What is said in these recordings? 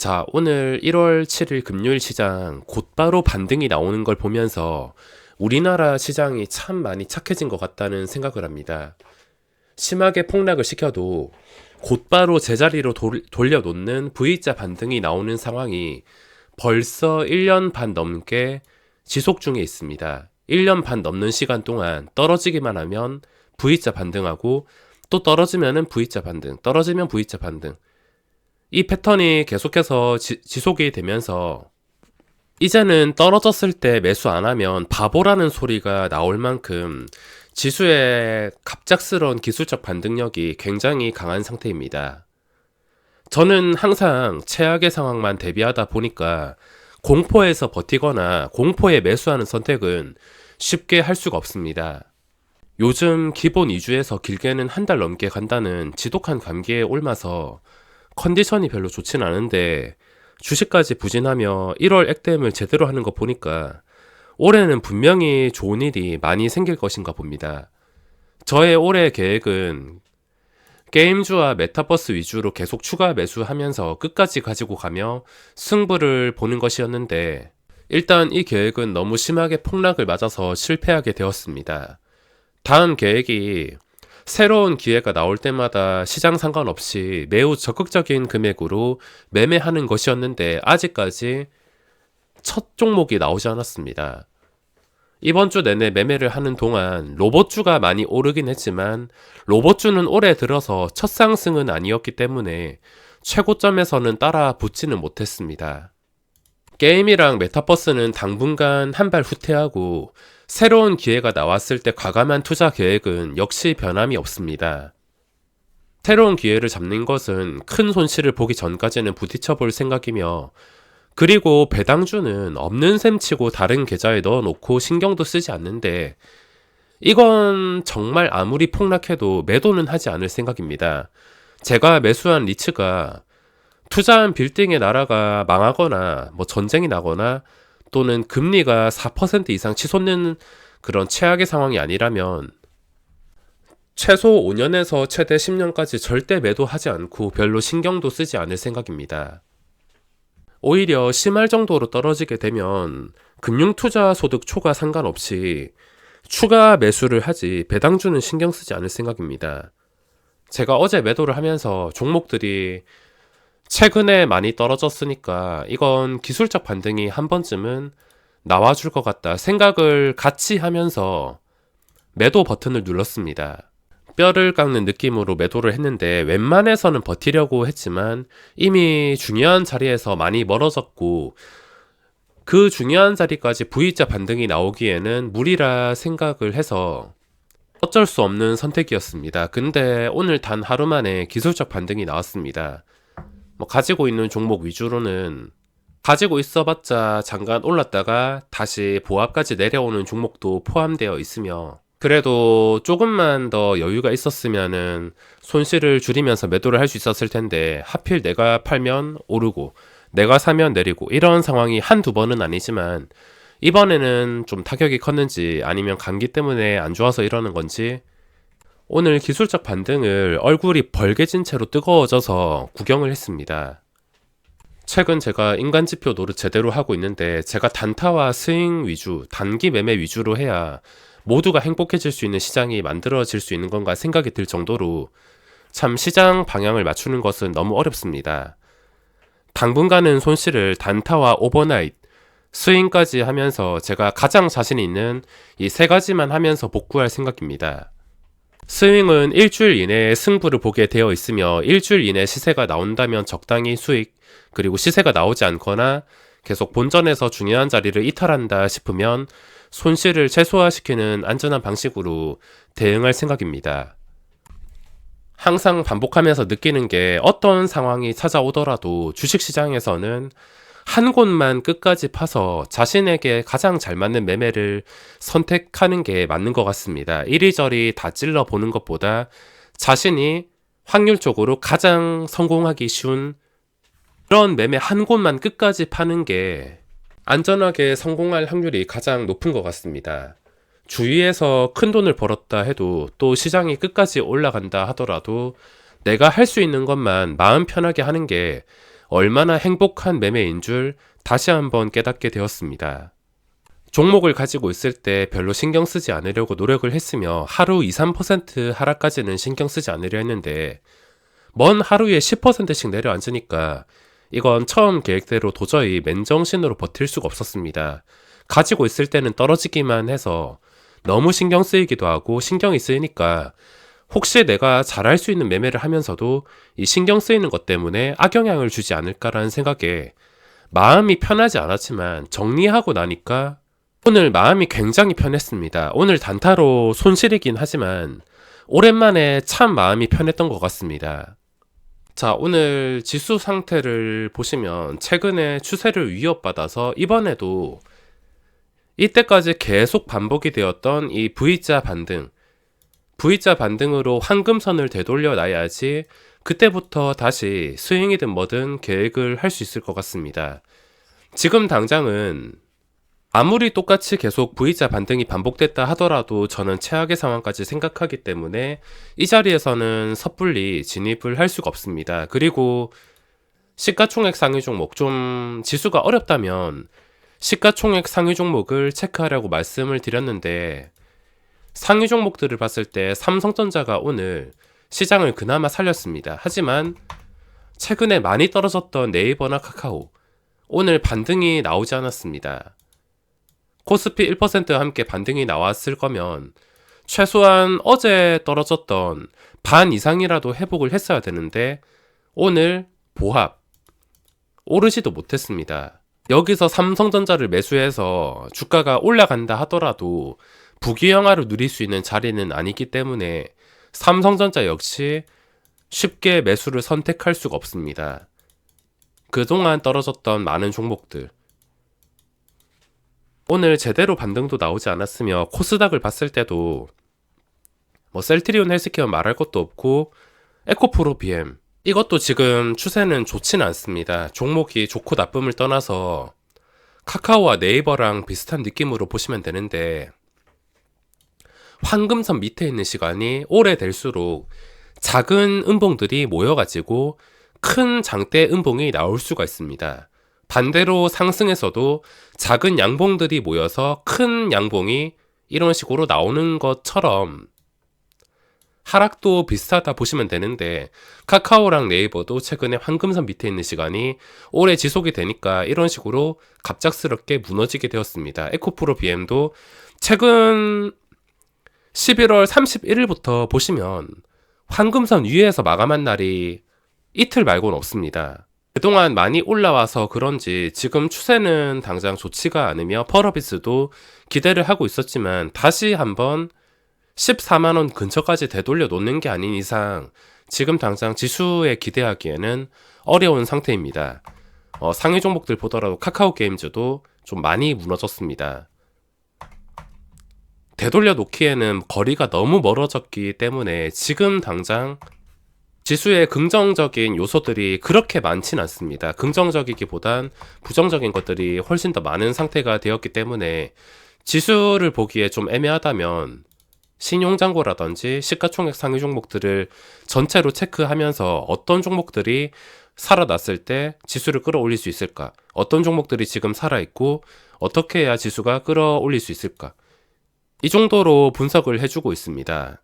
자, 오늘 1월 7일 금요일 시장 곧바로 반등이 나오는 걸 보면서 우리나라 시장이 참 많이 착해진 것 같다는 생각을 합니다. 심하게 폭락을 시켜도 곧바로 제자리로 돌려놓는 V자 반등이 나오는 상황이 벌써 1년 반 넘게 지속 중에 있습니다. 1년 반 넘는 시간 동안 떨어지기만 하면 V자 반등하고 또 떨어지면은 V자 반등, 떨어지면 V자 반등. 이 패턴이 계속해서 지속이 되면서 이제는 떨어졌을 때 매수 안 하면 바보라는 소리가 나올 만큼 지수의 갑작스러운 기술적 반등력이 굉장히 강한 상태입니다. 저는 항상 최악의 상황만 대비하다 보니까 공포에서 버티거나 공포에 매수하는 선택은 쉽게 할 수가 없습니다. 요즘 기본 2주에서 길게는 한 달 넘게 간다는 지독한 감기에 옮아서 컨디션이 별로 좋진 않은데 주식까지 부진하며 1월 액땜을 제대로 하는 거 보니까 올해는 분명히 좋은 일이 많이 생길 것인가 봅니다. 저의 올해 계획은 게임주와 메타버스 위주로 계속 추가 매수하면서 끝까지 가지고 가며 승부를 보는 것이었는데 일단 이 계획은 너무 심하게 폭락을 맞아서 실패하게 되었습니다. 다음 계획이 새로운 기회가 나올 때마다 시장 상관없이 매우 적극적인 금액으로 매매하는 것이었는데 아직까지 첫 종목이 나오지 않았습니다. 이번 주 내내 매매를 하는 동안 로봇주가 많이 오르긴 했지만 로봇주는 올해 들어서 첫 상승은 아니었기 때문에 최고점에서는 따라 붙지는 못했습니다. 게임이랑 메타버스는 당분간 한 발 후퇴하고 새로운 기회가 나왔을 때 과감한 투자 계획은 역시 변함이 없습니다. 새로운 기회를 잡는 것은 큰 손실을 보기 전까지는 부딪혀 볼 생각이며 그리고 배당주는 없는 셈 치고 다른 계좌에 넣어놓고 신경도 쓰지 않는데 이건 정말 아무리 폭락해도 매도는 하지 않을 생각입니다. 제가 매수한 리츠가 투자한 빌딩의 나라가 망하거나 전쟁이 나거나 또는 금리가 4% 이상 치솟는 그런 최악의 상황이 아니라면 최소 5년에서 최대 10년까지 절대 매도하지 않고 별로 신경도 쓰지 않을 생각입니다. 오히려 심할 정도로 떨어지게 되면 금융투자 소득 초과 상관없이 추가 매수를 하지 배당주는 신경 쓰지 않을 생각입니다. 제가 어제 매도를 하면서 종목들이 최근에 많이 떨어졌으니까 이건 기술적 반등이 한 번쯤은 나와줄 것 같다 생각을 같이 하면서 매도 버튼을 눌렀습니다. 뼈를 깎는 느낌으로 매도를 했는데 웬만해서는 버티려고 했지만 이미 중요한 자리에서 많이 멀어졌고 그 중요한 자리까지 V자 반등이 나오기에는 무리라 생각을 해서 어쩔 수 없는 선택이었습니다. 근데 오늘 단 하루 만에 기술적 반등이 나왔습니다. 가지고 있는 종목 위주로는 가지고 있어봤자 잠깐 올랐다가 다시 보합까지 내려오는 종목도 포함되어 있으며 그래도 조금만 더 여유가 있었으면은 손실을 줄이면서 매도를 할 수 있었을 텐데 하필 내가 팔면 오르고 내가 사면 내리고 이런 상황이 한두 번은 아니지만 이번에는 좀 타격이 컸는지 아니면 감기 때문에 안 좋아서 이러는 건지 오늘 기술적 반등을 얼굴이 벌개진 채로 뜨거워져서 구경을 했습니다. 최근 제가 인간지표 노릇 제대로 하고 있는데 제가 단타와 스윙 위주, 단기 매매 위주로 해야 모두가 행복해질 수 있는 시장이 만들어질 수 있는 건가 생각이 들 정도로 참 시장 방향을 맞추는 것은 너무 어렵습니다. 당분간은 손실을 단타와 오버나잇, 스윙까지 하면서 제가 가장 자신 있는 이 세 가지만 하면서 복구할 생각입니다. 스윙은 일주일 이내에 승부를 보게 되어 있으며 일주일 이내 시세가 나온다면 적당히 수익, 그리고 시세가 나오지 않거나 계속 본전에서 중요한 자리를 이탈한다 싶으면 손실을 최소화시키는 안전한 방식으로 대응할 생각입니다. 항상 반복하면서 느끼는 게 어떤 상황이 찾아오더라도 주식시장에서는 한 곳만 끝까지 파서 자신에게 가장 잘 맞는 매매를 선택하는 게 맞는 것 같습니다. 이리저리 다 찔러보는 것보다 자신이 확률적으로 가장 성공하기 쉬운 그런 매매 한 곳만 끝까지 파는 게 안전하게 성공할 확률이 가장 높은 것 같습니다. 주위에서 큰 돈을 벌었다 해도 또 시장이 끝까지 올라간다 하더라도 내가 할 수 있는 것만 마음 편하게 하는 게 얼마나 행복한 매매인 줄 다시 한번 깨닫게 되었습니다. 종목을 가지고 있을 때 별로 신경 쓰지 않으려고 노력을 했으며 하루 2, 3% 하락까지는 신경 쓰지 않으려 했는데 먼 하루에 10%씩 내려앉으니까 이건 처음 계획대로 도저히 맨정신으로 버틸 수가 없었습니다. 가지고 있을 때는 떨어지기만 해서 너무 신경 쓰이기도 하고 신경이 쓰이니까 혹시 내가 잘할 수 있는 매매를 하면서도 이 신경 쓰이는 것 때문에 악영향을 주지 않을까라는 생각에 마음이 편하지 않았지만 정리하고 나니까 오늘 마음이 굉장히 편했습니다. 오늘 단타로 손실이긴 하지만 오랜만에 참 마음이 편했던 것 같습니다. 자, 오늘 지수 상태를 보시면 최근에 추세를 위협받아서 이번에도 이때까지 계속 반복이 되었던 이 V자 반등으로 황금선을 되돌려 놔야지 그때부터 다시 스윙이든 뭐든 계획을 할 수 있을 것 같습니다. 지금 당장은 아무리 똑같이 계속 V자 반등이 반복됐다 하더라도 저는 최악의 상황까지 생각하기 때문에 이 자리에서는 섣불리 진입을 할 수가 없습니다. 그리고 시가총액 상위 종목, 좀 지수가 어렵다면 시가총액 상위 종목을 체크하라고 말씀을 드렸는데 상위 종목들을 봤을 때 삼성전자가 오늘 시장을 그나마 살렸습니다. 하지만 최근에 많이 떨어졌던 네이버나 카카오, 오늘 반등이 나오지 않았습니다. 코스피 1%와 함께 반등이 나왔을 거면 최소한 어제 떨어졌던 반 이상이라도 회복을 했어야 되는데 오늘 보합 오르지도 못했습니다. 여기서 삼성전자를 매수해서 주가가 올라간다 하더라도 부귀영화를 누릴 수 있는 자리는 아니기 때문에 삼성전자 역시 쉽게 매수를 선택할 수가 없습니다. 그동안 떨어졌던 많은 종목들, 오늘 제대로 반등도 나오지 않았으며 코스닥을 봤을 때도 뭐 셀트리온 헬스케어 말할 것도 없고 에코프로 BM 이것도 지금 추세는 좋지는 않습니다. 종목이 좋고 나쁨을 떠나서 카카오와 네이버랑 비슷한 느낌으로 보시면 되는데 황금선 밑에 있는 시간이 오래될수록 작은 음봉들이 모여가지고 큰 장대 음봉이 나올 수가 있습니다. 반대로 상승에서도 작은 양봉들이 모여서 큰 양봉이 이런 식으로 나오는 것처럼 하락도 비슷하다 보시면 되는데 카카오랑 네이버도 최근에 황금선 밑에 있는 시간이 오래 지속이 되니까 이런 식으로 갑작스럽게 무너지게 되었습니다. 에코프로 BM도 최근 11월 31일부터 보시면 황금선 위에서 마감한 날이 이틀 말고는 없습니다. 그동안 많이 올라와서 그런지 지금 추세는 당장 좋지가 않으며 펄어비스도 기대를 하고 있었지만 다시 한번 14만원 근처까지 되돌려 놓는 게 아닌 이상 지금 당장 지수에 기대하기에는 어려운 상태입니다. 상위 종목들 보더라도 카카오 게임즈도 좀 많이 무너졌습니다. 되돌려 놓기에는 거리가 너무 멀어졌기 때문에 지금 당장 지수의 긍정적인 요소들이 그렇게 많진 않습니다. 긍정적이기보단 부정적인 것들이 훨씬 더 많은 상태가 되었기 때문에 지수를 보기에 좀 애매하다면 신용잔고라든지 시가총액 상위 종목들을 전체로 체크하면서 어떤 종목들이 살아났을 때 지수를 끌어올릴 수 있을까? 어떤 종목들이 지금 살아있고 어떻게 해야 지수가 끌어올릴 수 있을까? 이 정도로 분석을 해주고 있습니다.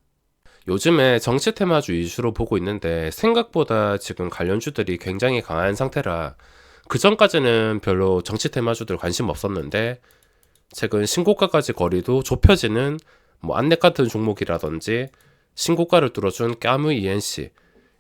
요즘에 정치 테마주 위주로 보고 있는데 생각보다 지금 관련주들이 굉장히 강한 상태라 그 전까지는 별로 정치 테마주들 관심 없었는데 최근 신고가까지 거리도 좁혀지는 뭐 안넷 같은 종목이라든지 신고가를 뚫어준 까무 ENC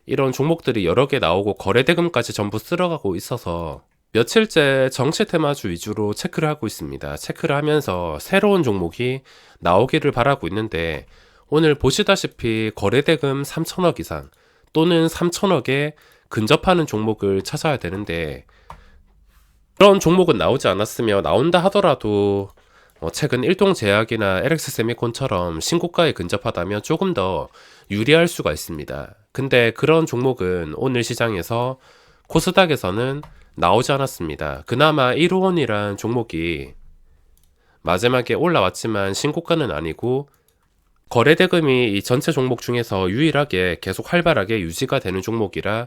이런 종목들이 여러 개 나오고 거래대금까지 전부 쓸어가고 있어서 며칠째 정치 테마주 위주로 체크를 하고 있습니다. 체크를 하면서 새로운 종목이 나오기를 바라고 있는데 오늘 보시다시피 거래대금 3천억 이상 또는 3천억에 근접하는 종목을 찾아야 되는데 그런 종목은 나오지 않았으며 나온다 하더라도 최근 일동제약이나 LX세미콘처럼 신고가에 근접하다면 조금 더 유리할 수가 있습니다. 근데 그런 종목은 오늘 시장에서 코스닥에서는 나오지 않았습니다. 그나마 1호원이란 종목이 마지막에 올라왔지만 신고가는 아니고 거래대금이 이 전체 종목 중에서 유일하게 계속 활발하게 유지가 되는 종목이라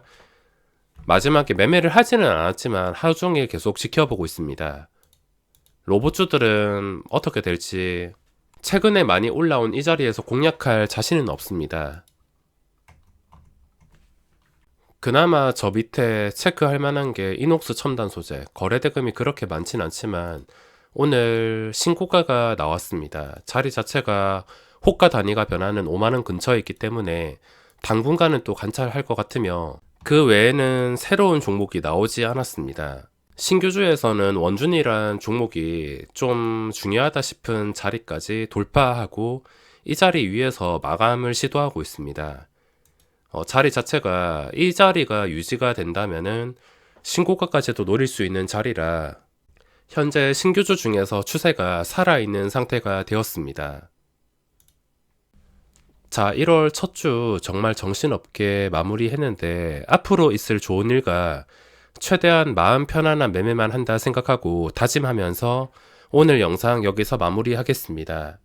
마지막에 매매를 하지는 않았지만 하루 종일 계속 지켜보고 있습니다. 로봇주들은 어떻게 될지 최근에 많이 올라온 이 자리에서 공략할 자신은 없습니다. 그나마 저 밑에 체크할 만한 게 이녹스 첨단 소재, 거래 대금이 그렇게 많진 않지만 오늘 신고가가 나왔습니다. 자리 자체가 호가 단위가 변하는 5만원 근처에 있기 때문에 당분간은 또 관찰할 것 같으며 그 외에는 새로운 종목이 나오지 않았습니다. 신규주에서는 원준이란 종목이 좀 중요하다 싶은 자리까지 돌파하고 이 자리 위에서 마감을 시도하고 있습니다. 자리 자체가 이 자리가 유지가 된다면은 신고가까지도 노릴 수 있는 자리라 현재 신규주 중에서 추세가 살아있는 상태가 되었습니다. 자, 1월 첫 주 정말 정신없게 마무리했는데 앞으로 있을 좋은 일과 최대한 마음 편안한 매매만 한다 생각하고 다짐하면서 오늘 영상 여기서 마무리하겠습니다.